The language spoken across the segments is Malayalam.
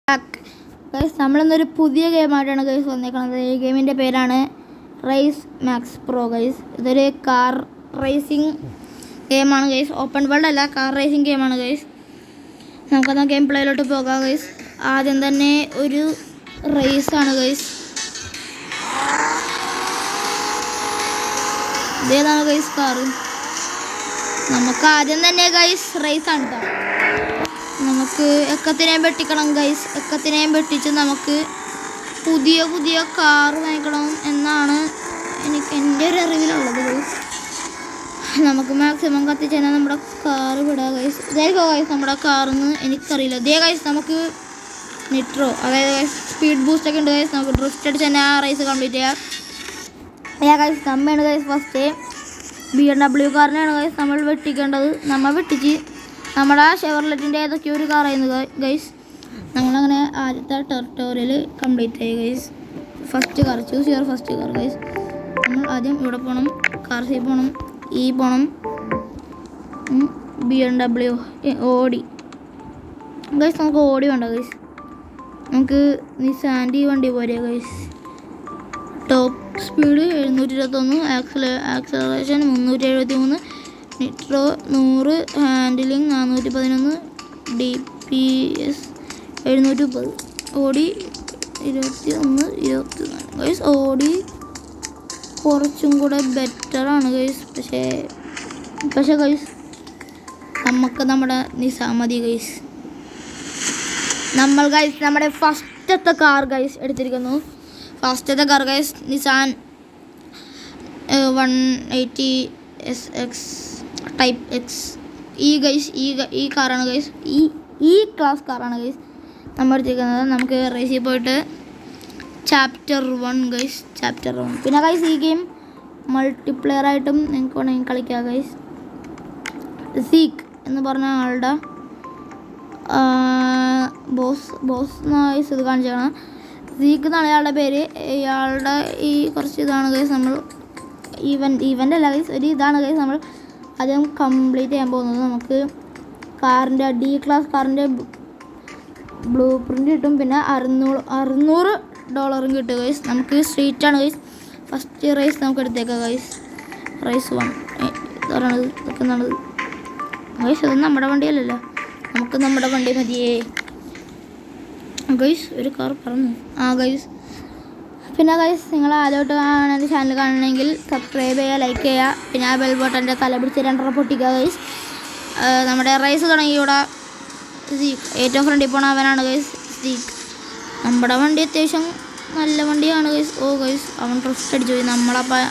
ഗൈസ് നമ്മളിന്നൊരു പുതിയ ഗെയിമായിട്ടാണ് ഗൈസ് വന്നേക്കുന്നത്. ഈ ഗെയിമിൻ്റെ പേരാണ് റേസ് മാക്സ് പ്രോ ഗൈസ്. ഇതൊരു കാർ റേസിംഗ് ഗെയിമാണ് ഗൈസ്. ഓപ്പൺ വേൾഡ് അല്ല, കാർ റേസിംഗ് ഗെയിമാണ് ഗൈസ്. നമുക്കെന്നാ ഗെയിം പ്ലേയിലോട്ട് പോകാം ഗൈസ്. ആദ്യം തന്നെ ഒരു റേസാണ് ഗൈസ്. ഇതേതാണ് ഗൈസ് കാറ്. നമുക്ക് ആദ്യം തന്നെ ഗൈസ് റേസാണ് കേട്ടോ. നമുക്ക് എക്കത്തിനെയും വെട്ടിക്കണം ഗൈസ്. എക്കത്തിനെയും വെട്ടിച്ച് നമുക്ക് പുതിയ പുതിയ കാർ വാങ്ങിക്കണം എന്നാണ് എൻ്റെ ഒരു അറിവിലുള്ളത് ഗൈസ്. നമുക്ക് മാക്സിമം കത്തിച്ച് തന്നെ നമ്മുടെ കാറ് വിടാം ഗൈസ്. ഇതായിരിക്കോ ഗൈസ് നമ്മുടെ കാറിന്ന് എനിക്കറിയില്ല. ഇതേ ഗൈസ് നമുക്ക് നിട്രോ, അതായത് ഗൈസ് സ്പീഡ് ബൂസ്റ്റൊക്കെ ഉണ്ട് ഗൈസ്. നമുക്ക് ഡ്രിഫ്റ്റ് അടിച്ച് തന്നെ ആ റേസ് കംപ്ലീറ്റ് ചെയ്യാം. ഗൈസ് നമ്മയാണ് ഗൈസ് ഫസ്റ്റ് BMW കാറിനെയാണ് ഗൈസ് നമ്മൾ വെട്ടിക്കേണ്ടത്. നമ്മൾ വെട്ടിച്ച് നമ്മുടെ ഷെവർലെറ്റിൻ്റെ ഏതൊക്കെയോ ഒരു കാറായിരുന്നു ഗൈസ്. നമ്മളങ്ങനെ ആദ്യത്തെ ടെറിട്ടോറിയൽ കംപ്ലീറ്റ് ആയി guys. First car choose your first car guys. നമ്മൾ ആദ്യം ഇവിടെ പോകണം, കാർ സി പോകണം, പോകണം, BMW ഓടി ഗൈസ്. നമുക്ക് ഓടി വേണ്ട ഗൈസ്. നമുക്ക് നിസാൻ്റെ വണ്ടി പോരെ guys. Top speed 721, acceleration 373, നിട്രോ 100, handling 411, DPS 730, ഓടി 21-24 ഗൈസ്. ഓടി കുറച്ചും കൂടെ ബെറ്ററാണ് ഗൈസ്. പക്ഷേ ഗൈസ് നമുക്ക് നമ്മുടെ നിസാൻ മതി ഗൈസ്. നമ്മൾ ഗൈസ് നമ്മുടെ ഫസ്റ്റത്തെ കാർ ഗൈസ് എടുത്തിരിക്കുന്നു. ഫസ്റ്റത്തെ car guys Nissan 180 SX type X. Guys ഈ കാറാണ് ഗൈസ്. ഈ ക്ലാസ് കാറാണ് ഗൈസ് നമ്മൾ എടുത്തിരിക്കുന്നത്. നമുക്ക് റേസിൽ പോയിട്ട് ചാപ്റ്റർ 1 ഗൈസ്, ചാപ്റ്റർ 1. പിന്നെ ഗൈസ് ഈ ഗെയിം മൾട്ടിപ്ലെയർ ആയിട്ടും നിങ്ങൾക്ക് വേണമെങ്കിൽ കളിക്കാം ഗൈസ്. സീക്ക് എന്ന് പറഞ്ഞ ആളുടെ ബോസ് ഗൈസ് ഇത് കാണിച്ചാണ്. സീക്ക് എന്നാണ് ഇയാളുടെ പേര്. ഇയാളുടെ ഈ കുറച്ച് ഇതാണ് ഗൈസ് നമ്മൾ ഈവൻ്റ് അല്ല ഗൈസ്, ഒരു ഇതാണ് ഗൈസ് നമ്മൾ ആദ്യം കംപ്ലീറ്റ് ചെയ്യാൻ പോകുന്നത്. നമുക്ക് കാറിൻ്റെ D ക്ലാസ് കാറിൻ്റെ ബ്ലൂ പ്രിൻ്റ് കിട്ടും. പിന്നെ $600 കിട്ടും ഗൈസ്. നമുക്ക് സ്ട്രീറ്റാണ് ഗൈസ്. ഫസ്റ്റ് റേസ് നമുക്ക് എടുത്തേക്കാം ഗൈസ്. റേസ് 1 ഇതാണത് നിൽക്കുന്നതാണ് ഗൈസ്. ഇത് നമ്മുടെ വണ്ടിയല്ലല്ലോ, നമുക്ക് നമ്മുടെ വണ്ടി മതിയേ ഗൈസ്. ഒരു കാർ പറഞ്ഞു ഗൈസ്. പിന്നെ ഗൈസ് നിങ്ങൾ ആദ്യമായിട്ട് എൻ്റെ ചാനൽ കാണണമെങ്കിൽ സബ്സ്ക്രൈബ് ചെയ്യുക, ലൈക്ക് ചെയ്യുക. പിന്നെ ആ ബെൽ ബട്ടൻ്റെ തല പിടിച്ച് 2 പൊട്ടിക്കുക ഗൈസ്. നമ്മുടെ റേസ് തുടങ്ങി ഇവിടെ സീക്ക് ഏറ്റവും ഫ്രണ്ടിൽ പോണ അവനാണ് ഗൈസ് സീക്ക്. നമ്മുടെ വണ്ടി അത്യാവശ്യം നല്ല വണ്ടിയാണ് ഗൈസ്. ഗൈസ് അവൻ ഡ്രിഫ്റ്റ് അടിച്ചു പോയി. നമ്മളപ്പോൾ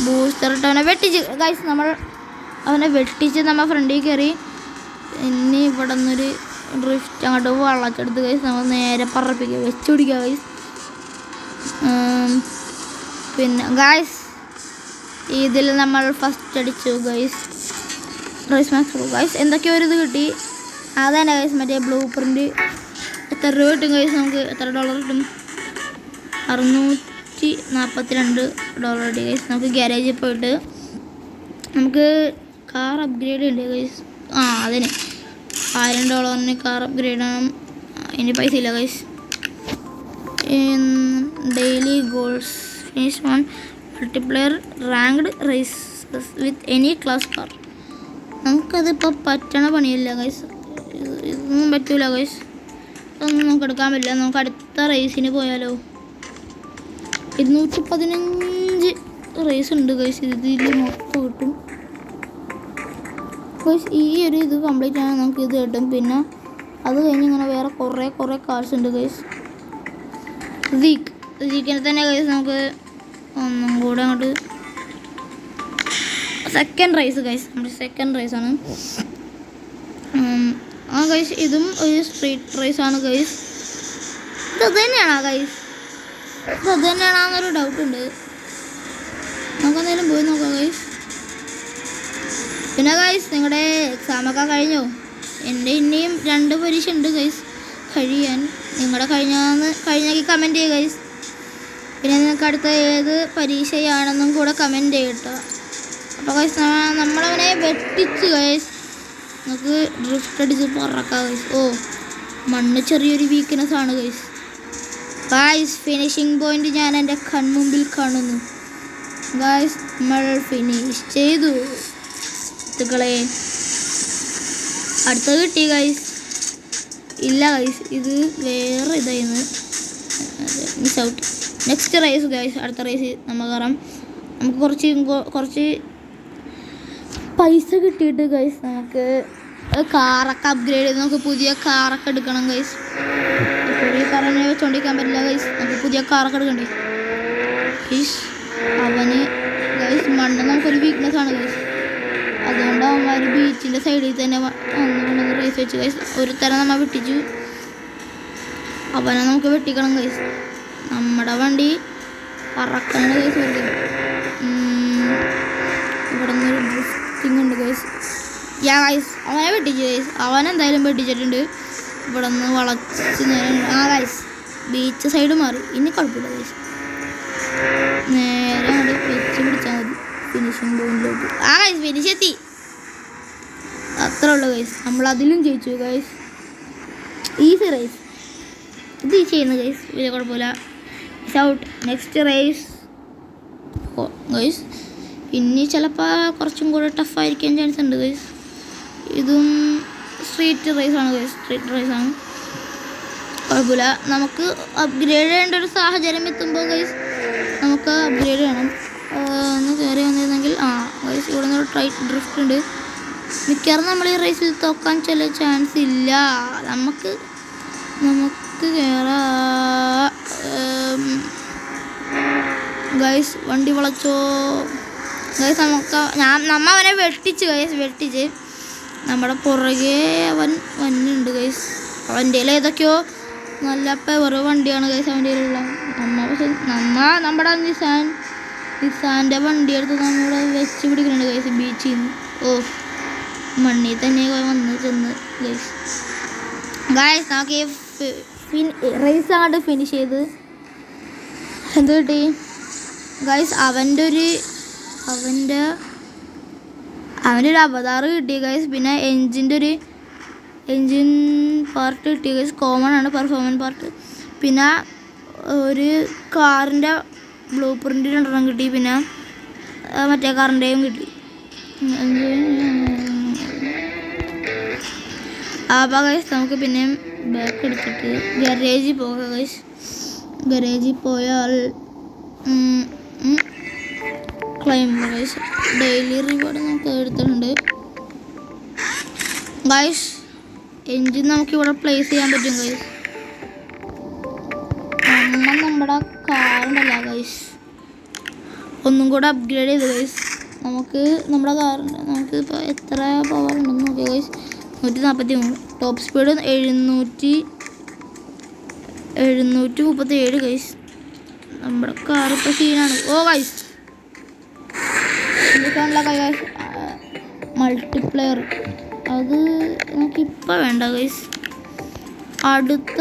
ബൂസ്റ്റർ ഇട്ട് അവനെ വെട്ടിച്ച് ഗൈസ്. അവനെ വെട്ടിച്ച് നമ്മൾ ഫ്രണ്ടിൽ കയറി. ഇനി ഇവിടെ നിന്നൊരു ഡ്രിഫ്റ്റ് അങ്ങോട്ട് വളച്ചെടുത്ത് ഗൈസ് നമ്മൾ നേരെ പറപ്പിക്കുക, വെച്ച് പിടിക്കുക ഗൈസ്. പിന്നെ ഗൈസ് ഇതിൽ നമ്മൾ ഫസ്റ്റ് അടിച്ചു guys. Raise max pro guys. എന്തൊക്കെയോ ഒരു ഇത് കിട്ടി. അതന്നെ ഗൈസ് മറ്റേ ബ്ലൂ പ്രിൻ്റ്. എത്ര രൂപ കിട്ടും ഗൈസ്? നമുക്ക് എത്ര $? കിട്ടും? $642 കിട്ടി ഗൈസ്. നമുക്ക് ഗ്യാരേജിൽ പോയിട്ട് നമുക്ക് കാർ അപ്ഗ്രേഡ് ഉണ്ട് ഗൈസ്. അതിന് $1000 കാർ അപ്ഗ്രേഡ് ആണ്. ഇനി പൈസ ഇല്ല guys. Daily goals finish 1 multiplayer ranked races with any class car. നമുക്കതിപ്പോൾ പറ്റണ പണിയില്ല ഗൈസ്. ഇതൊന്നും പറ്റൂല ഗൈസ്. ഇതൊന്നും നമുക്ക് എടുക്കാൻ പറ്റില്ല. നമുക്ക് അടുത്ത റേസിന് പോയാലോ. 215 റേസ് ഉണ്ട് ഗൈസ്. ഇതിൽ മൊത്തം കിട്ടും ഗൈസ്. ഈ ഒരു ഇത് കംപ്ലീറ്റ് ആണെങ്കിൽ നമുക്ക് ഇത് കിട്ടും. പിന്നെ അത് കഴിഞ്ഞ് ഇങ്ങനെ വേറെ കുറേ കാർസ് ഉണ്ട് ഗൈസ്. സീക്കിനെ തന്നെ ഗൈസ് നമുക്ക് ഒന്നും കൂടെ അങ്ങോട്ട് സെക്കൻഡ് റേസ് ഗൈസ്. നമ്മുടെ സെക്കൻഡ് റേസാണ് ഗൈസ്. ഇതും ഒരു സ്ട്രീറ്റ് റേസാണ് ഗൈസ്. ഇത് തന്നെയാണോ ഗൈസ്? ഇത് തന്നെയാണെന്നൊരു ഡൗട്ടുണ്ട്. നമുക്കെന്തായാലും പോയി നോക്കാം ഗൈസ്. പിന്നെ ഗൈസ് നിങ്ങളുടെ എക്സാമൊക്കെ കഴിഞ്ഞോ? എൻ്റെ ഇനിയും 2 പരീക്ഷ ഉണ്ട് ഗൈസ് കഴിയാൻ. നിങ്ങളുടെ കഴിഞ്ഞെങ്കിൽ കമൻറ്റ് ചെയ്യുക ഗൈസ്. പിന്നെ നിങ്ങൾക്ക് അടുത്ത ഏത് പരീക്ഷയാണെന്നും കൂടെ കമൻറ്റ് ചെയ്യട്ടോ. അപ്പോൾ ഗൈസ് നമ്മളവനെ വെട്ടിച്ച് ഗൈസ് നമുക്ക് ഡ്രിഫ്റ്റ് അടിച്ച് പറക്കാം ഗൈസ്. മണ്ണ് ചെറിയൊരു വീക്ക്നെസ് ആണ് ഗൈസ്. ഗൈസ് ഫിനിഷിംഗ് പോയിന്റ് ഞാൻ എൻ്റെ കൺമുമ്പിൽ കാണുന്നു. ഗൈസ് നമ്മൾ ഫിനിഷ് ചെയ്തു. സുഹൃത്തുക്കളെ അടുത്തത് കിട്ടി ഗൈസ്. ഇല്ല ഗൈസ്, ഇത് വേറെ ഇതായിരുന്നു, miss out. Next race guys. അടുത്ത റേസ് നമ്മൾ കയറാം. നമുക്ക് കുറച്ച് പൈസ കിട്ടിയിട്ട് ഗൈസ് നമുക്ക് കാറൊക്കെ അപ്ഗ്രേഡ് ചെയ്ത് നമുക്ക് പുതിയ കാറൊക്കെ എടുക്കണം ഗൈസ്. ഇപ്പോൾ ഈ കാറിനെ വെച്ചോണ്ടിരിക്കാൻ പറ്റില്ല ഗൈസ്, നമുക്ക് പുതിയ കാറൊക്കെ എടുക്കണ്ടേ ഗൈസ്. അവന് ഗൈസ് മണ്ണ് നമുക്കൊരു വീക്ക്നെസ് ആണ് ഗൈസ്. അതുകൊണ്ട് അവന്മാർ ബീച്ചിൻ്റെ സൈഡിൽ തന്നെ വന്നുകൊണ്ടൊന്ന് റേസ് വെച്ച് ഗൈസ്. ഒരു തരം നമ്മൾ വെട്ടിച്ചു. അവനെ നമുക്ക് വെട്ടിക്കണം ഗൈസ്. നമ്മുടെ വണ്ടി പറക്കണം ഗൈസ്. ഇവിടെ നിന്നൊരു ഡ്രിഫ്റ്റിംഗ് ഉണ്ട് ഗൈസ്. ഗൈസ് അവനെ വെട്ടിച്ചു ഗൈസ്. അവനെന്തായാലും വെട്ടിച്ചിട്ടുണ്ട്. ഇവിടെ നിന്ന് വളച്ച് ഗൈസ് ബീച്ച് സൈഡ് മാറി. ഇനി കുഴപ്പമില്ല ഗൈസ്, നേരെ അങ്ങോട്ട് വെച്ച് പിടിച്ചാൽ മതി ഫിനിഷിംഗ് പോയിന്റിലോട്ട്. ഗൈസ് ഫിനിഷ് എത്തി. അത്രേ ഉള്ളൂ ഗൈസ്. നമ്മളതിലും ജയിച്ചു ഗൈസ്. ഈസി റേസ് ഇത് ഈസി ചെയ്യുന്നു ഗൈസ്, വലിയ കുഴപ്പമില്ല. Miss out. Next race guys. ഇനി ചിലപ്പോൾ കുറച്ചും കൂടെ ടഫായിരിക്കാൻ ചാൻസ് ഉണ്ട് ഗൈസ്. ഇതും സ്ട്രീറ്റ് റേസാണ് ഗൈസ്. സ്ട്രീറ്റ് റേസാണ്, കുഴപ്പമില്ല. നമുക്ക് അപ്ഗ്രേഡ് ചെയ്യേണ്ട ഒരു സാഹചര്യം എത്തുമ്പോൾ ഗൈസ് നമുക്ക് അപ്ഗ്രേഡ് ചെയ്യണം. ഒന്ന് കയറി വന്നിരുന്നെങ്കിൽ ഗൈസ് ഇവിടെ നിന്ന് ഡ്രിഫ്റ്റ് ഉണ്ട്. മിക്കവാറും നമ്മൾ ഈ റേസിൽ തോക്കാൻ ചില ചാൻസ് ഇല്ല. നമുക്ക് കയറാം ഗൈസ്. വണ്ടി വളച്ചോ ഗൈസ്. നമ്മ അവനെ വെട്ടിച്ച് നമ്മുടെ പുറകെ അവൻ വന്നുണ്ട് ഗൈസ്. അവൻ്റെ ഏതൊക്കെയോ നല്ല പവർ വണ്ടിയാണ് ഗൈസ് അവൻ്റെ കയ്യിലുള്ള. നമ്മുടെ നിസാൻ്റെ വണ്ടി എടുത്ത് നമ്മുടെ വെച്ച് പിടിക്കുന്നുണ്ട് ഗൈസ് ബീച്ചിൽ നിന്ന്. മണ്ണിൽ തന്നെ വന്ന് ചെന്ന് ഗൈസ്. നമുക്ക് ഈ റേസ് അങ്ങോട്ട് ഫിനിഷ് ചെയ്ത് എന്ത് കിട്ടി ഗൈസ്? അവൻ്റെ ഒരു അവതാറ് കിട്ടി ഗൈസ്. പിന്നെ എൻജിൻ പാർട്ട് കിട്ടി ഗൈസ്. കോമൺ ആണ് പെർഫോമൻസ് പാർട്ട്. പിന്നെ ഒരു കാറിൻ്റെ ബ്ലൂ പ്രിൻ്റ് 2 കിട്ടി. പിന്നെ മറ്റേ കാറിൻ്റെയും കിട്ടി. അപ്പോൾ ഗൈസ് നമുക്ക് പിന്നെയും ബാക്ക് എടുത്തിട്ട് ഗരേജിൽ പോകാം ഗൈസ്. ഗരേജിൽ പോയാൽ ക്ലെയിം ഗൈസ് ഡെയിലി റിവാർഡ് നമുക്ക് എടുത്തിട്ടുണ്ട് ഗൈസ്. എൻജിൻ നമുക്കിവിടെ പ്ലേസ് ചെയ്യാൻ പറ്റും ഗൈസ്. നമ്മുടെ കാറുണ്ടല്ലോ ഗൈസ് ഒന്നും കൂടെ അപ്ഗ്രേഡ് ചെയ്തു ഗൈസ്. നമുക്ക് നമ്മുടെ കാറിൻ്റെ നമുക്കിപ്പോൾ എത്ര പവർ ഉണ്ടെന്ന് നോക്കിയാൽ ഗൈസ് 143. Top speed 737 guys. നമ്മുടെ കാറിപ്പോൾ സീനാണ്. ഗൈസ് ഇതിലേക്കാണല്ലോ ഗൈസ് മൾട്ടിപ്ലെയർ. അത് നമുക്കിപ്പോൾ വേണ്ട ഗൈസ്. അടുത്ത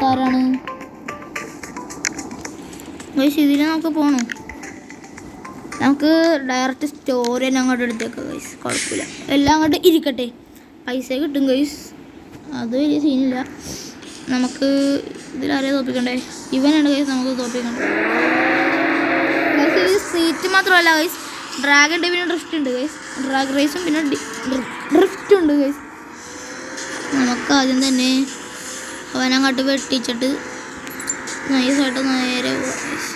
ആരാണ് ഗൈസ്? ഇതിൽ നമുക്ക് പോകണം. നമുക്ക് ഡയറക്റ്റ് സ്റ്റോറി തന്നെ അങ്ങോട്ട് എടുത്തേക്കാം ഗൈസ്. കുഴപ്പമില്ല, എല്ലാം അങ്ങോട്ട് ഇരിക്കട്ടെ. പൈസ കിട്ടും ഗൈസ്, അത് വലിയ സീനില്ല. നമുക്ക് ഇതിലാരെയും തോപ്പിക്കണ്ടേ? ഇവനാണ് ഗൈസ് നമുക്ക് തോപ്പിക്കണ്ടേ ഗൈസ്. ഇത് സീറ്റ് മാത്രമല്ല ഗൈസ്, ഡ്രാഗ് ഉണ്ട്, പിന്നെ ഡ്രിഫ്റ്റ് ഉണ്ട് ഗൈസ്. ഡ്രാഗ് റേസും പിന്നെ ഡ്രിഫ്റ്റ് ഉണ്ട് ഗൈസ്. നമുക്ക് ആദ്യം തന്നെ അവനങ്ങോട്ട് വെട്ടിച്ചിട്ട് നൈസായിട്ട് നേരെ ഗൈസ്.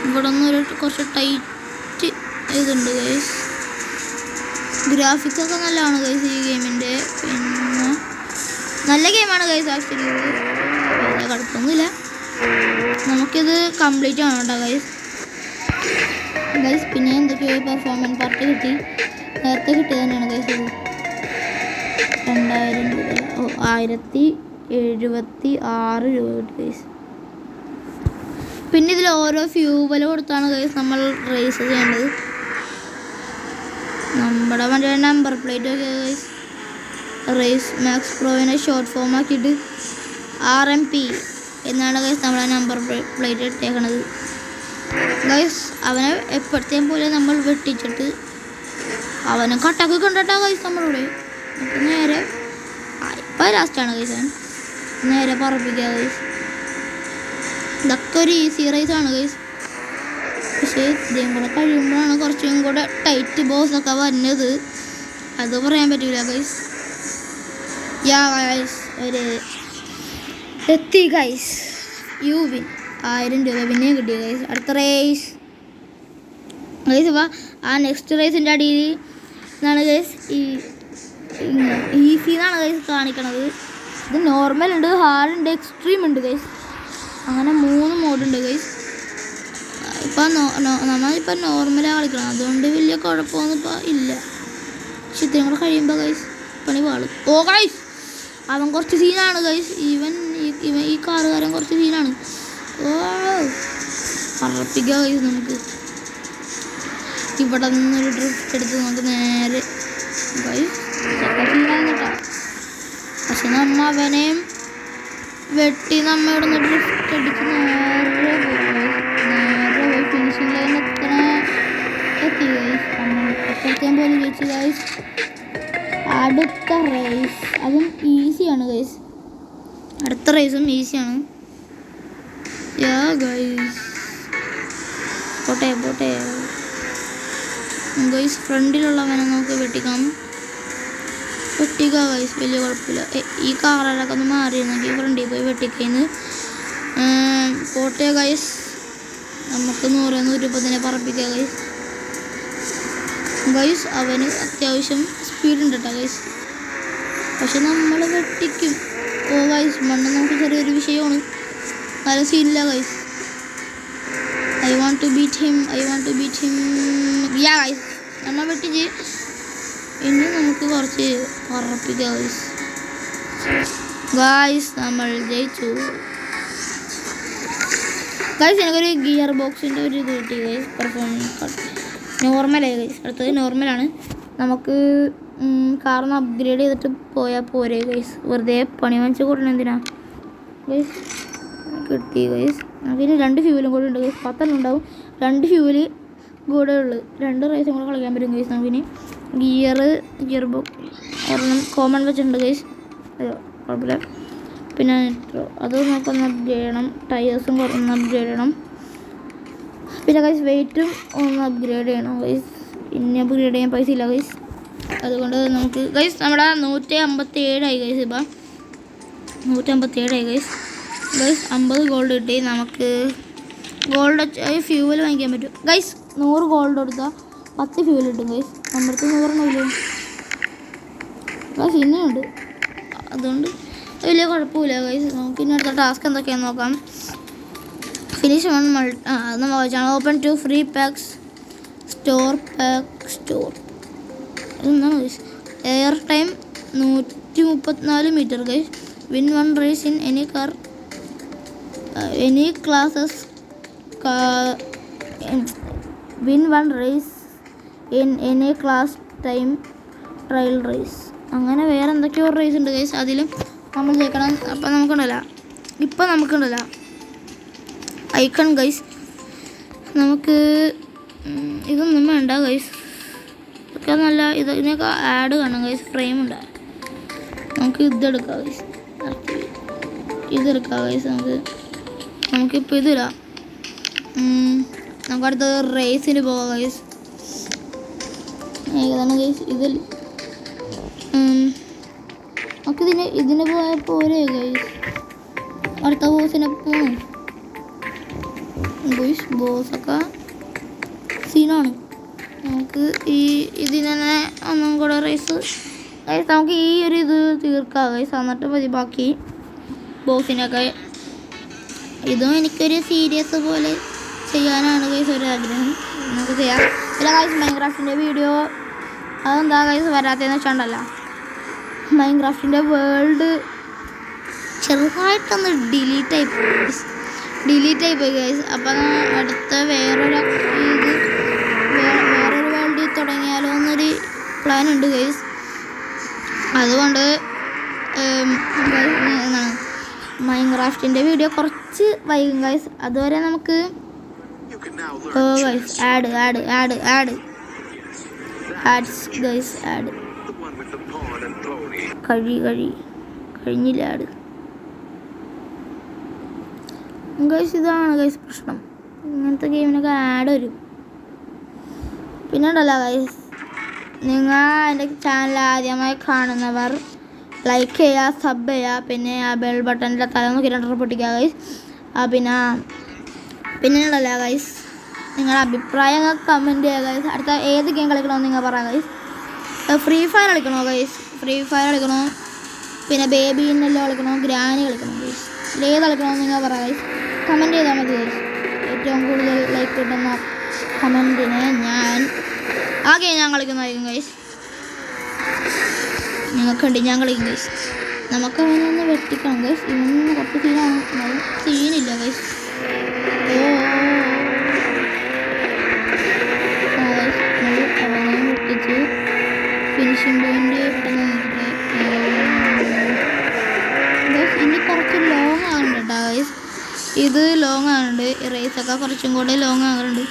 ഇവിടെ ഒന്നും കുറച്ച് ടൈറ്റ് ഇതുണ്ട് ഗൈസ്. ഗ്രാഫിക്സൊക്കെ നല്ലതാണ് ഗൈസ് ഈ ഗെയിമിൻ്റെ. പിന്നെ നല്ല ഗെയിമാണ് ഗൈസ് ആക്ച്വലി, വലിയ കുഴപ്പമൊന്നുമില്ല. നമുക്കിത് കംപ്ലീറ്റ് ആണ് കേട്ടോ ഗൈസ്. പിന്നെ എന്തൊക്കെയോ പെർഫോമൻസ് പാർട്ട് കിട്ടി, നേരത്തെ കിട്ടിയത് തന്നെയാണ് ഗൈസ്. ഇത് 2000 രൂപ 1076 രൂപ കിട്ടി ഗൈസ്. പിന്നെ ഇതിൽ ഓരോ ഫ്യൂവൽ കൊടുത്താണ് ഗൈസ് നമ്മൾ റേസ് ചെയ്യേണ്ടത്. നമ്മുടെ വണ്ടിയുടെ നമ്പർ പ്ലേറ്റ് ഒക്കെ ഗൈസ് റേസ് മാക്സ് പ്രോവിനെ ഷോർട്ട് ഫോം ആക്കിയിട്ട് RMP എന്നാണ് ഗൈസ് നമ്മളെ നമ്പർ പ്ലേറ്റ് ഇട്ടേക്കണത് ഗൈസ്. അവനെ എപ്പോഴത്തേം പോലെ നമ്മൾ വെട്ടിച്ചിട്ട് അവനെ കട്ടാക്കി കൊണ്ടിട്ടാ ഗൈസ് നമ്മളിവിടെ. നമുക്ക് നേരെ ഇപ്പം ലാസ്റ്റാണ് ഗൈസ് അവൻ നേരെ പറപ്പിക്കുക ഗൈസ്. ഇതൊക്കെ ഒരു ഈസി റേസാണ് ഗൈസ്. പക്ഷേ ഇതേം കൂടെ കഴിയുമ്പോഴാണ് കുറച്ചും കൂടെ ടൈറ്റ് ബോസൊക്കെ വരുന്നത്. അത് പറയാൻ പറ്റൂല ഗൈസ്. യാ ഗൈസ് ഒരു എത്തി ഗൈസ്. യു വിൻ 1000 രൂപ പിന്നെയും കിട്ടി ഗൈസ്. അടുത്ത റേസ് ഗൈസ്. അപ്പോൾ ആ നെക്സ്റ്റ് റേസിൻ്റെ അടിയിൽ എന്നാണ് ഗൈസ് ഈസി എന്നാണ് ഗൈസ് കാണിക്കണത്. ഇത് നോർമൽ ഉണ്ട്, ഹാർഡ് ഉണ്ട്, എക്സ്ട്രീം ഉണ്ട് ഗൈസ്. അങ്ങനെ 3 മോഡുണ്ട് ഗൈസ്. ഇപ്പം നമ്മളിപ്പോൾ നോർമലാണ് കളിക്കണം, അതുകൊണ്ട് വലിയ കുഴപ്പമൊന്നും ഇപ്പോൾ ഇല്ല. പക്ഷെ ഇത്രയും കൂടെ കഴിയുമ്പോൾ ഗൈസ് പണി പാളും. ഓ ഗൈസ് അവൻ കുറച്ച് സീനാണ് ഗൈസ്. ഇവൻ ഈ കാറുകാരൻ കുറച്ച് സീനാണ്. ഓ പറപ്പിക്കുക ഗൈസ്. നമുക്ക് ഇവിടെ നിന്നൊരു ഡ്രിഫ്റ്റ് എടുത്ത് നമുക്ക് നേരെ ഗൈസ് സീനാണ് കേട്ടോ. പക്ഷെ നമ്മ അവനെയും വെട്ടി നമ്മ ഇവിടെ നിന്ന് ഡ്രിഫ്റ്റ് അടിച്ച് നേരെ പോയി ഫിനിഷിംഗ് ലൈൻ എത്തി ഗൈസ്. എത്താൻ പോലും ജയിച്ചു ഗൈസ്. അടുത്ത റേസ് അതും ഈസിയാണ് ഗൈസ്. അടുത്ത റേസും ഈസിയാണ്. യാ ഗൈസ് പോട്ടെ ഗൈസ്. ഫ്രണ്ടിലുള്ളവനെ നമുക്ക് വെട്ടിക്കാം. വെട്ടിക്കുക ഗൈസ്, വലിയ കുഴപ്പമില്ല. ഈ കാറൊക്കെ ഒന്ന് മാറിയിരുന്നെങ്കിൽ ഫ്രണ്ടിൽ പോയി വെട്ടിക്കഴിഞ്ഞ് പോട്ടെ ഗൈസ്. നമുക്ക് 100-120 പറപ്പിക്കുക ഗൈസ്. ഗൈസ് അവന് അത്യാവശ്യം സ്പീഡുണ്ട് കേട്ടോ ഗൈസ്. പക്ഷെ നമ്മൾ വെട്ടിക്കും. ഓ ഗൈസ് മണ്ണ് നമുക്ക് ചെറിയൊരു വിഷയമാണ്. നല്ല സീനില്ല guys. I want to beat him. Yeah guys നമ്മൾ വെട്ടിച്ച് ഇനി നമുക്ക് കുറച്ച് പറപ്പിക്കാം ഗൈസ്. ഗൈസ് നമ്മൾ ജയിച്ചു ഗൈസ്. എനിക്കൊരു ഗിയർ ബോക്സിൻ്റെ ഒരു ഇത് കിട്ടി ഗൈസ്. പെർഫോമൻസ് നോർമലായി ഗൈസ്. അടുത്തത് നോർമലാണ്. നമുക്ക് കാറൊന്ന് അപ്ഗ്രേഡ് ചെയ്തിട്ട് പോയാൽ പോരെ ഗൈസ്. വെറുതെ പണി വാങ്ങിച്ച് കൂട്ടണം എന്തിനാ ഗൈസ്. കിട്ടി ഗൈസ്. നമുക്കിനി 2 ഫ്യൂവലും കൂടെ ഉണ്ട് ഗൈസ്. 10 ഉണ്ടാവും. 2 ഫ്യൂവല് കൂടെ ഉള്ളു. 2 റേസും കൂടെ കളിക്കാൻ പറ്റും ഗൈസ്. നമുക്കിനി ഗിയർ ബോക്സ് ഒരെണ്ണം കോമൺ വെച്ചിട്ടുണ്ട് ഗൈസ്. അയ്യോ കുഴപ്പമില്ല. പിന്നെ അത് നമുക്കൊന്ന് അപ്ഗ്രേഡ് ചെയ്യണം. ടയേഴ്സും ഒന്ന് അപ്ഗ്രേഡ് ചെയ്യണം. പിന്നെ ഗൈസ് വെയിറ്റും ഒന്ന് അപ്ഗ്രേഡ് ചെയ്യണം ഗൈസ്. ഇനി അപ്ഗ്രേഡ് ചെയ്യാൻ പൈസ ഇല്ല ഗൈസ്. അതുകൊണ്ട് നമുക്ക് ഗൈസ് നമ്മുടെ 157 ആയി ഗൈസ്. ഇപ്പം 157 ആയി ഗൈസ്. 50 ഗോൾഡ് കിട്ടി. നമുക്ക് ഗോൾഡ് ഫ്യൂവൽ വാങ്ങിക്കാൻ പറ്റും ഗൈസ്. 100 ഗോൾഡ് കൊടുത്താൽ 10 ഫ്യൂവൽ കിട്ടും ഗൈസ്. നമ്മുടെ അടുത്ത് 100 ഗൈസ് ഇന്നുണ്ട്. അതുകൊണ്ട് വലിയ കുഴപ്പമില്ല ഗൈസ്. നമുക്ക് ഇനി അടുത്ത ടാസ്ക് എന്തൊക്കെയാണെന്ന് നോക്കാം. ഫിനിഷ് 1 അത് നമ്മൾ വായിച്ചാണ്. ഓപ്പൺ 2 ഫ്രീ പാക്സ് സ്റ്റോർ അതെന്താണ് guys. Air time 134 metre guys. Win 1 race in any car any classes. Win 1 race in any class time trial race. അങ്ങനെ വേറെ എന്തൊക്കെയോ റേസ് ഉണ്ട് ഗൈസ്. അതിലും നമ്മൾ ജയിക്കണം. അപ്പം നമുക്കുണ്ടല്ലോ ഐക്കൺ ഗൈസ്. നമുക്ക് ഇതൊന്നും വേണ്ട ഗൈസ്. ഇതൊക്കെ നല്ല ഇതിനൊക്കെ ആഡ് കാണാം ഗൈസ്. ഫ്രെയിം ഉണ്ട്. നമുക്ക് ഇതെടുക്കാം ഗൈസ്. ഇതെടുക്കാം ഗൈസ്. നമുക്കിപ്പോൾ ഇതിടാം. നമുക്ക് അടുത്ത റേസിന് പോകാം ഗൈസ്. ഏതാണ് ഗൈസ് ഇതിൽ ഇതിന് പോയാൽ പോരെ ഗൈസ്. അടുത്ത ബോസിനെ പോകണം ഗൈസ്. ബോസൊക്കെ സീനാണ്. നമുക്ക് ഇതിനെ ഒന്നും കൂടെ റേസ് ഗൈസ്. നമുക്ക് ഈ ഒരു ഇത് തീർക്കാം ഗൈസ്. എന്നിട്ട് മതി ബാക്കി ബോസിനൊക്കെ. ഇതും എനിക്കൊരു സീരിയസ് പോലെ ചെയ്യാനാണ് ഗൈസ് ഒരാഗ്രഹം. നമുക്ക് ചെയ്യാം. പിന്നെ ഗൈസ് മൈൻക്രാഫ്റ്റിൻ്റെ വീഡിയോ അതെന്താ ഗൈസ് വരാത്തതെന്ന് വെച്ചാണ്ടല്ലോ, മൈൻക്രാഫ്റ്റിൻ്റെ വേൾഡ് ചെറുതായിട്ടൊന്ന് ഡിലീറ്റ് ആയിപ്പോയി ഗൈസ്. അപ്പം അടുത്ത വേറൊരു വേൾഡ് തുടങ്ങിയാലോ എന്നൊരു പ്ലാൻ ഉണ്ട് ഗൈസ്. അതുകൊണ്ട് എന്താണ് മൈൻക്രാഫ്റ്റിൻ്റെ വീഡിയോ കുറച്ച് വൈകും ഗൈസ്. അതുവരെ നമുക്ക് ഗൈസ് ആഡ് ഗൈസ്. ആഡ് കഴിഞ്ഞില്ല ആഡ് ഗൈസ്. ഇതാണ് ഗൈസ് പ്രശ്നം, ഇങ്ങനത്തെ ഗെയിമിനൊക്കെ ആഡ് വരും. പിന്നെ ഉണ്ടല്ലോ ഗൈസ്, നിങ്ങൾ എൻ്റെ ചാനൽ ആദ്യമായി കാണുന്നവർ ലൈക്ക് ചെയ്യുക, സബ് ചെയ്യുക, പിന്നെ ആ ബെൽ ബട്ടണിൻ്റെ തലനോക്കി 2 പൊട്ടിക്കുക ഗൈസ്. പിന്നെ ഉണ്ടല്ലോ ഗൈസ്, നിങ്ങളുടെ അഭിപ്രായങ്ങൾ കമൻറ്റ് ചെയ്യുക ഗൈസ്. അടുത്ത ഏത് ഗെയിം കളിക്കണമെന്ന് നിങ്ങൾ പറയാം ഗൈസ്. ഫ്രീ ഫയർ കളിക്കണോ ഗൈസ്? ഫ്രീ ഫയർ കളിക്കണോ, പിന്നെ ബേബി ഇന്നെല്ലാം കളിക്കണോ, ഗ്രാനി കളിക്കണോ ഗൈസ്? ഏത് കളിക്കണമെന്ന് നിങ്ങൾ പറയാം ഗൈസ്. കമൻറ്റ് ചെയ്താൽ മതി ഗൈസ്. ഏറ്റവും കൂടുതൽ ലൈക്ക് കിട്ടുന്ന കമൻറ്റിന് ഞാൻ ആ ഗെയിം ഞാൻ കളിക്കുന്നതായിരിക്കും ഗൈസ്. ഞങ്ങൾക്കുണ്ട്, ഞാൻ കളിക്കും ഗൈസ്. നമുക്ക് അവനൊന്ന് വെട്ടിക്കണം ഗൈസ്. ഇവനൊന്ന് കുറച്ച് സീനാണ്, സീനില്ല ഗൈസ്. അവനെ വെട്ടിച്ച് ഫിനിഷിംഗ് പോയിന്റ് പെട്ടെന്ന് നോക്കിയിട്ട് ഗൈസ്. ഇനി കുറച്ച് ലോങ് ആകുന്നുണ്ട് കേട്ടോ ഗൈസ്. ഇത് ലോങ് ആകുന്നുണ്ട്, ഈ റേസൊക്കെ കുറച്ചും കൂടെ ലോങ് ആകുന്നുണ്ട്.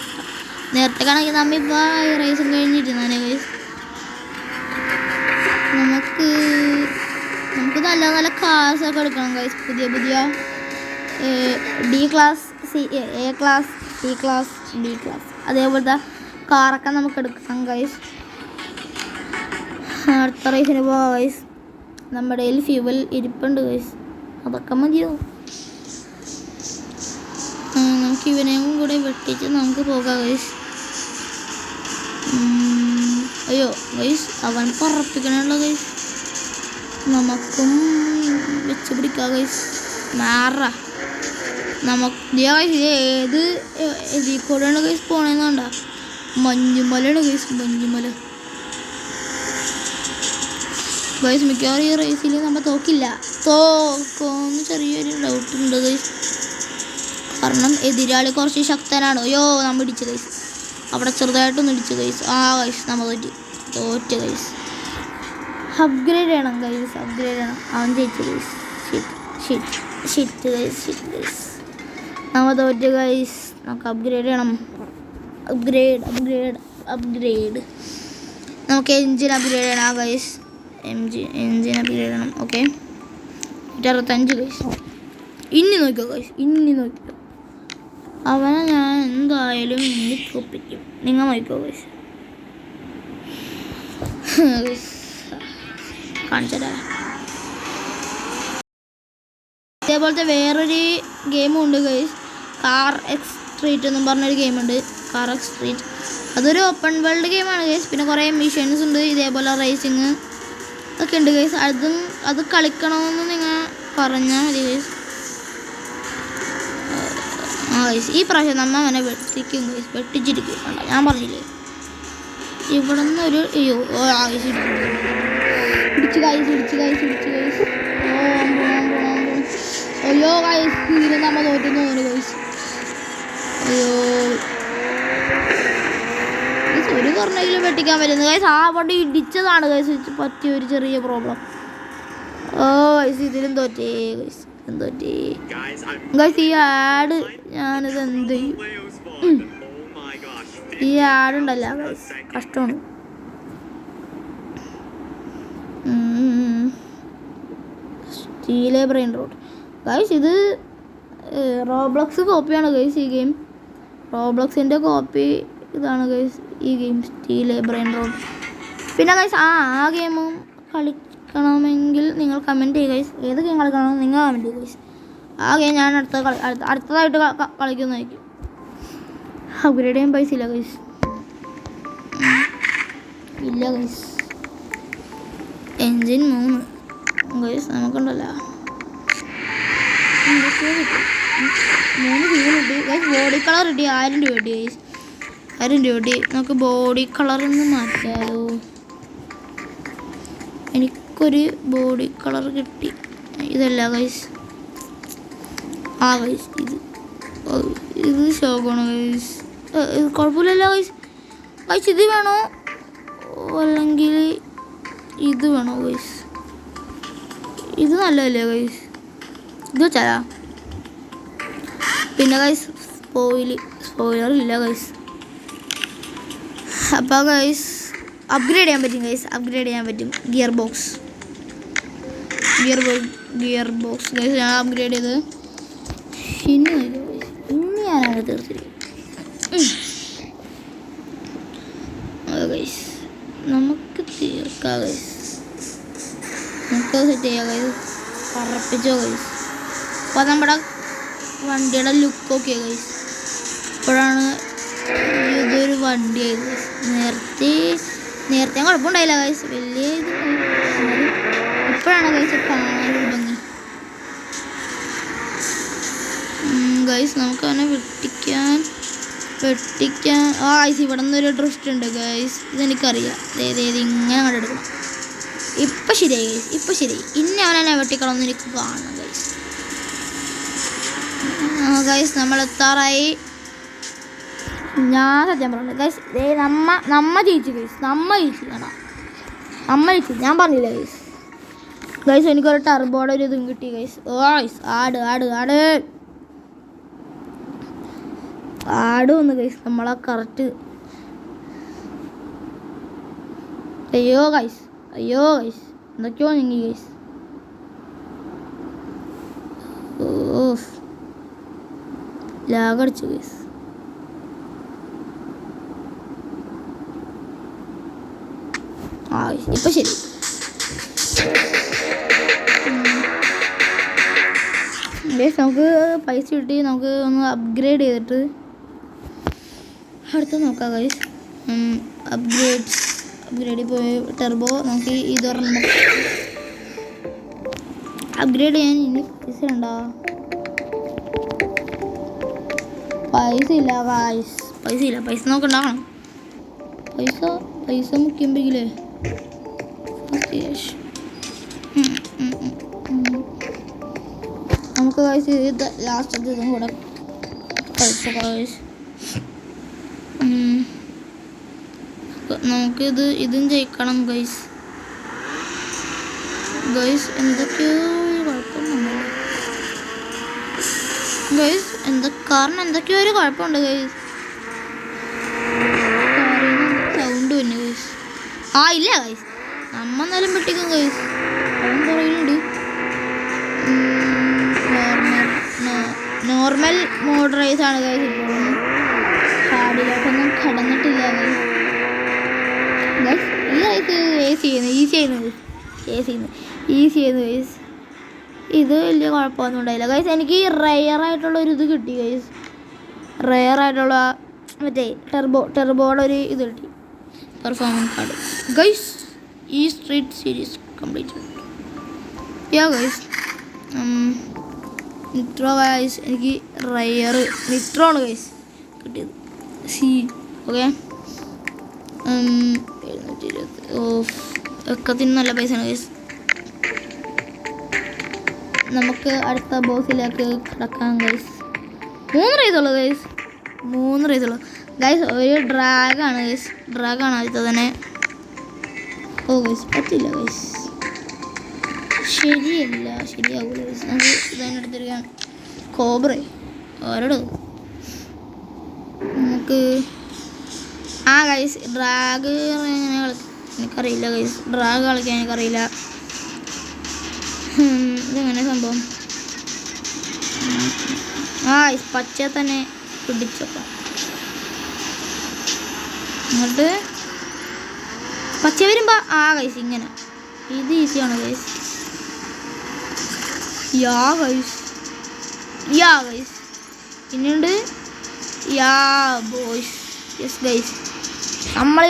നേരത്തെ കണക്കി നമ്മിപ്പോൾ ഈ റേസും കഴിഞ്ഞിരുന്നാലേ ഗൈസ്. നമുക്ക് നല്ല നല്ല കാർസൊക്കെ എടുക്കണം ഗൈസ്. പുതിയ D class, A class, C class, D class അതേപോലത്തെ കാറൊക്കെ നമുക്ക് എടുക്കണം ഗൈസ്. അടുത്ത റേസിന് പോകാം ഗൈസ്. നമ്മുടെ കയ്യിൽ ഫ്യൂവൽ ഇരിപ്പുണ്ട് ഗൈസ്, അതൊക്കെ മതിയോ? നമുക്ക് ഇവനെയും കൂടെ വെട്ടിച്ച് നമുക്ക് പോകാം ഗൈസ്. അയ്യോ ഗൈസ്, അവൻ പറപ്പിക്കണുള്ള ഗൈസ്. നമുക്കും വെച്ച് പിടിക്കാം ഗൈസ്. നമുക്ക് ഏത് ഇതിൽ കൂടെയാണ് ഗൈസ് പോണേന്ന് കണ്ട? മഞ്ഞുമലയാണ് ഗൈസ്, മഞ്ഞുമല ഗൈസ്. മിക്കവാറും ഈ റേസിൽ നമ്മൾ തോക്കുമെന്ന് ചെറിയൊരു ഡൗട്ടുണ്ട് ഗൈസ്. കാരണം എതിരാളി കുറച്ച് ശക്തനാണ്. അയ്യോ നമ്മൾ ഇടിച്ചു ഗൈസ്, അവിടെ ചെറുതായിട്ടൊന്നും ഇടിച്ചു ഗൈസ്. ഗൈസ് നമ്മൾ തോറ്റ് ഗൈസ്. അപ്ഗ്രേഡ് ചെയ്യണം ഗൈസ്, അപ്ഗ്രേഡ് ചെയ്യണം. അവൻ ജയിച്ചു ഗൈസ്. Shit guys. നമ്മൾ തോറ്റ് ഗൈസ്. നമുക്ക് അപ്ഗ്രേഡ് ചെയ്യണം. അപ്ഗ്രേഡ് നമുക്ക് എൻജിൻ അപ്ഗ്രേഡ് ചെയ്യണം ഗൈസ്. എൻജിൻ അപ്ഗ്രേഡ് ചെയ്യണം. Okay 65 guys. ഇനി നോക്കിയോ ഗൈസ്, ഇനി നോക്കിയോ. അവനെ ഞാൻ എന്തായാലും ഇനി തോപ്പിക്കും. നിങ്ങൾ നോക്കിയോ ഗൈസ്. കാണിച്ചതാ. ഇതേപോലത്തെ വേറൊരു ഗെയിമും ഉണ്ട് ഗൈസ്, കാർ എക്സ് സ്ട്രീറ്റ് എന്നും പറഞ്ഞൊരു ഗെയിമുണ്ട്. കാർ എക്സ് സ്ട്രീറ്റ് അതൊരു ഓപ്പൺ വേൾഡ് ഗെയിമാണ് ഗൈസ്. പിന്നെ കുറേ മിഷൻസ് ഉണ്ട്, ഇതേപോലെ റേസിങ് ഒക്കെ ഉണ്ട് ഗൈസ്. അത് കളിക്കണമെന്ന് നിങ്ങൾ പറഞ്ഞാൽ മതി ഗൈസ്. ഗൈസ് ഈ പ്രാവശ്യം നമ്മ അവനെ വെട്ടിക്കും ഗൈസ്, വെട്ടിച്ചിരിക്കും. ഞാൻ പറഞ്ഞില്ലേ ഇവിടെ നിന്നൊരു ഇടിച്ച് ഗൈസ്. അയ്യോ ഗൈസ്, ഇതിന് നമ്മൾ തോറ്റുന്നു ഗൈസ്. അയ്യോ ഒരു കർണയിലും വെട്ടിക്കാൻ പറ്റുന്നത് ഗൈസ്. അവിടെ ഇടിച്ചതാണ് ഗൈസ് പറ്റിയ ഒരു ചെറിയ പ്രോബ്ലം. ഗൈസ് ഇതിലും തോറ്റേ ഗൈസ്, ഗൈസ്. ഈ ആഡ് ഞാനിത് എന്ത് ചെയ്യും? ഈ ആടുണ്ടല്ല ഗൈസ്, കഷ്ടമാണ്. സ്റ്റീലെ ബ്രെയിൻ റോഡ് ഗൈസ്. ഇത് റോബ്ലോക്സ് കോപ്പിയാണ് ഗൈസ്. ഈ ഗെയിം റോബ്ലോക്സിൻ്റെ കോപ്പി ഇതാണ് ഗൈസ് ഈ ഗെയിം, സ്റ്റീലെ ബ്രെയിൻ റോഡ്. പിന്നെ ഗൈസ് ആ ഗെയിമും കളിക്കണമെങ്കിൽ നിങ്ങൾ കമൻറ്റ് ചെയ്യുക ഗൈസ്. ഏത് ഗെയിം കളിക്കണമെന്ന് നിങ്ങൾ കമൻറ്റ് ചെയ്യുക ഗൈസ്. ആ ഗെയിം ഞാൻ അടുത്തതായിട്ട് കളിക്കുന്നതായിരിക്കും. അപ്ഗ്രേഡ് ചെയ്യാൻ പൈസ ഇല്ല ഗൈസ്, ഇല്ല ഗൈസ്. Engine 3 guys നമുക്കുണ്ടല്ലോ. എന്തൊക്കെയോ കിട്ടും. 3 ഫ്യൂൽ കിട്ടി ഗൈസ്. ബോഡി കളർ കിട്ടി 1000 രൂപ കിട്ടി ഗൈസ്. 1000 രൂപ കിട്ടി. നമുക്ക് ബോഡി കളറിൽ നിന്ന് മാറ്റാലോ. എനിക്കൊരു ബോഡി കളർ കിട്ടി. ഇതല്ല ഗൈസ്. ഗൈസ് ഇത് ശോകമാണ് ഗൈസ്. ഇത് കുഴപ്പമില്ലല്ലോ ഗൈസ്. ഗൈസ് ഇത് വേണോ അല്ലെങ്കിൽ ഇത് വേണോ ഗൈസ്? ഇത് നല്ലതല്ലേ ഗൈസ്? ഇത് വെച്ചാലാ. പിന്നെ ഗൈസ് സ്പോയിലർ ഇല്ല ഗൈസ്. അപ്പോൾ ഗൈസ് അപ്ഗ്രേഡ് ചെയ്യാൻ പറ്റും ഗൈസ്, അപ്ഗ്രേഡ് ചെയ്യാൻ പറ്റും. Gear box gear box guys ഞാൻ അപ്ഗ്രേഡ് ചെയ്ത് ഇനി ഞാനത് തീർത്തിരിക്കും. ഗൈസ് നമുക്ക് തീർക്കാം ഗൈസ്, നമുക്ക് സെറ്റ് ചെയ്യാം ഗൈസ്, പറപ്പിച്ചോ ഗൈസ്. അപ്പോൾ നമ്മുടെ വണ്ടിയുടെ ലുക്ക് ഓക്കെ ഗൈസ്. ഇപ്പോഴാണ് ഇതൊരു വണ്ടിയായത്. നേരത്തെ കുഴപ്പമുണ്ടായില്ല ഗൈസ്, വലിയ ഇത് ഇപ്പോഴാണ് ഗൈസ് കാണാനൊരു ഭംഗി. ഗൈസ് നമുക്ക് അവനെ വെട്ടിക്കാൻ ഗൈസ് ഇവിടെ നിന്നൊരു ഡ്രിഫ്റ്റ് ഉണ്ട് ഗൈസ്, ഇതെനിക്കറിയാം. ഇങ്ങനെ കണ്ടെടുക്കണം. ഇപ്പം ശരിയായി ഗൈസ്, ഇപ്പം ശരിയായി. ഇനി അവനെ വെട്ടിക്കണമെന്ന് എനിക്ക് കാണണം ഗൈസ്. ഗൈസ് നമ്മൾ എത്താറായി. ഞാൻ സത്യം പറഞ്ഞു ഗൈസ്, നമ്മ ജയിച്ചു ഗൈസ്, നമ്മ ജയിച്ചു ഞാൻ പറഞ്ഞില്ല ഗൈസ്. ഗൈസ് എനിക്കൊരു ടർബോയുടെ ഒരു ഇതും കിട്ടി ഗൈസ്. ഗൈസ് ആട് വന്നു ഗൈസ്, നമ്മളാ കറക്റ്റ്. അയ്യോ ഗൈസ് എന്തൊക്കെയോ നീങ്ങി ഗൈസ്. ലാഗടിച്ചു ഗൈസ്. ഇപ്പം ശരി. ഗൈസ് നമുക്ക് പൈസ കിട്ടി, നമുക്ക് ഒന്ന് അപ്ഗ്രേഡ് ചെയ്തിട്ട് അടുത്ത് നോക്കാം ഗൈസ്. അപ്ഗ്രേഡിൽ പോയി ടെർബോ നമുക്ക് ഇതൊരെണ്ണം അപ്ഗ്രേഡ് ചെയ്യാൻ. ഇനി പൈസ ഉണ്ടോ? പൈസ ഇല്ല ഗൈസ്, പൈസ നമുക്ക് ഉണ്ടാക്കണം. പൈസ മുഖ്യമ്പെങ്കിലേ നമുക്ക് ഗൈസ് ഇത് ലാസ്റ്റത്തെ ഇതും കൂടെ കഴിച്ചു ഗൈസ്. നമുക്കിത് ഇതും ജയിക്കണം ഗൈസ്. എന്തൊക്കെയോ കുഴപ്പമൊന്നുമില്ല ഗൈസ്, എന്തൊക്കെയോ ഒരു കുഴപ്പമുണ്ട് ഗൈസ്. സൗണ്ട് പിന്നെ ഗൈസ് ഇല്ല ഗൈസ്, നമ്മ എന്നാലും പെട്ടിക്കും ഗൈസ്. അവൻ കുറയിലുണ്ട്. നോർമൽ മോഡ് റേസ് ആണ് ഗൈസ്. ഇപ്പോഴും ഹാർഡിലോട്ടൊന്നും കടന്നിട്ടില്ല ഗൈസ്. ഈ റേസ് ഈസി ചെയ്യുന്നു ഗൈസ്. ഇത് വലിയ കുഴപ്പമൊന്നും ഉണ്ടായില്ല ഗൈസ്. എനിക്ക് റെയറായിട്ടുള്ള ഇത് കിട്ടി ഗൈസ്. റെയറായിട്ടുള്ള മറ്റേ ടെർബോയുടെ ഒരു ഇത് കിട്ടി, പെർഫോമൻസ് കാർഡ് ഗൈസ്. ഈ street series complete guys. Nitro guys, എനിക്ക് നിട്രോ ആണ് ഗൈസ് കിട്ടിയത്. ഓക്കെ 720. ഒക്കത്തിന് നല്ല പൈസയാണ് ഗൈസ്. നമുക്ക് അടുത്ത ബോസിലേക്ക് കിടക്കാം ഗൈസ്. 3 റേസുള്ളൂ ഗൈസ്, 3 റേസുള്ളൂ ഗൈസ്. ഒരു ഡ്രാഗാണ് ആദ്യത്തെ തന്നെ. ഗൈസ് പറ്റില്ല ഗൈസ്, ശരിയാവൂല ഗൈസ്. നമുക്ക് ഇതിനെടുത്തിരിക്കാം കോബ്രേ ഓരോട്. നമുക്ക് ഗൈസ് ഡ്രാഗ് എങ്ങനെ എനിക്കറിയില്ല ഗൈസ്. ഡ്രാഗ് കളിക്കാൻ എനിക്കറിയില്ല. ഇതെങ്ങനെ സംഭവം? പച്ച തന്നെ പിടിച്ചപ്പം എന്നിട്ട് പച്ച വരുമ്പോൾ ഗൈസ് ഇങ്ങനെ. ഇത് ഈസിയാണ് ഗൈസ്. ഗൈസ് പിന്നീട് ബോയ്സ്. യെസ് ഗൈസ്, നമ്മൾ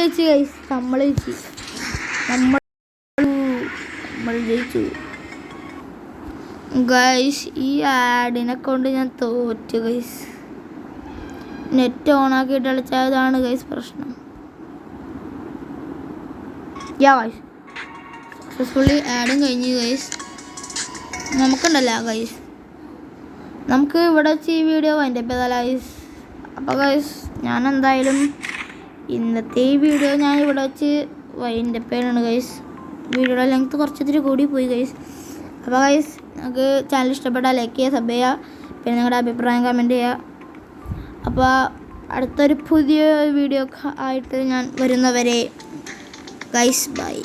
ജയിച്ചു ഗൈസ്. ഈ ആഡിനെ കൊണ്ട് ഞാൻ തോറ്റു ഗൈസ്. നെറ്റ് ഓണാക്കിയിട്ട് കളിച്ചതാണ് ഗൈസ് പ്രശ്നം. ഗൈസ് സക്സസ്ഫുള്ളി ആഡും കഴിഞ്ഞു ഗൈസ്. നമുക്കുണ്ടല്ലോ ഗൈസ്, നമുക്ക് ഇവിടെ വെച്ച് ഈ വീഡിയോ അതിൻ്റെ ഗൈസ്. അപ്പോൾ ഗൈസ് ഞാൻ എന്തായാലും ഇന്നത്തെ ഈ വീഡിയോ ഞാൻ ഇവിടെ വെച്ച് അതിൻ്റെ പേരാണ് ഗൈസ്. വീഡിയോയുടെ ലെങ്ത്ത് കുറച്ചിത്തിരി കൂടി പോയി ഗൈസ്. അപ്പോൾ ഗൈസ് നമുക്ക് ചാനൽ ഇഷ്ടപ്പെട്ടാൽ ലൈക്ക് ചെയ്യുക, സബ് ചെയ്യുക, പിന്നെ നിങ്ങളുടെ അഭിപ്രായം കമൻറ്റ് ചെയ്യുക. അപ്പോൾ അടുത്തൊരു പുതിയ വീഡിയോ ആയിട്ട് ഞാൻ വരുന്നവരെ ഗൈസ് ബൈ.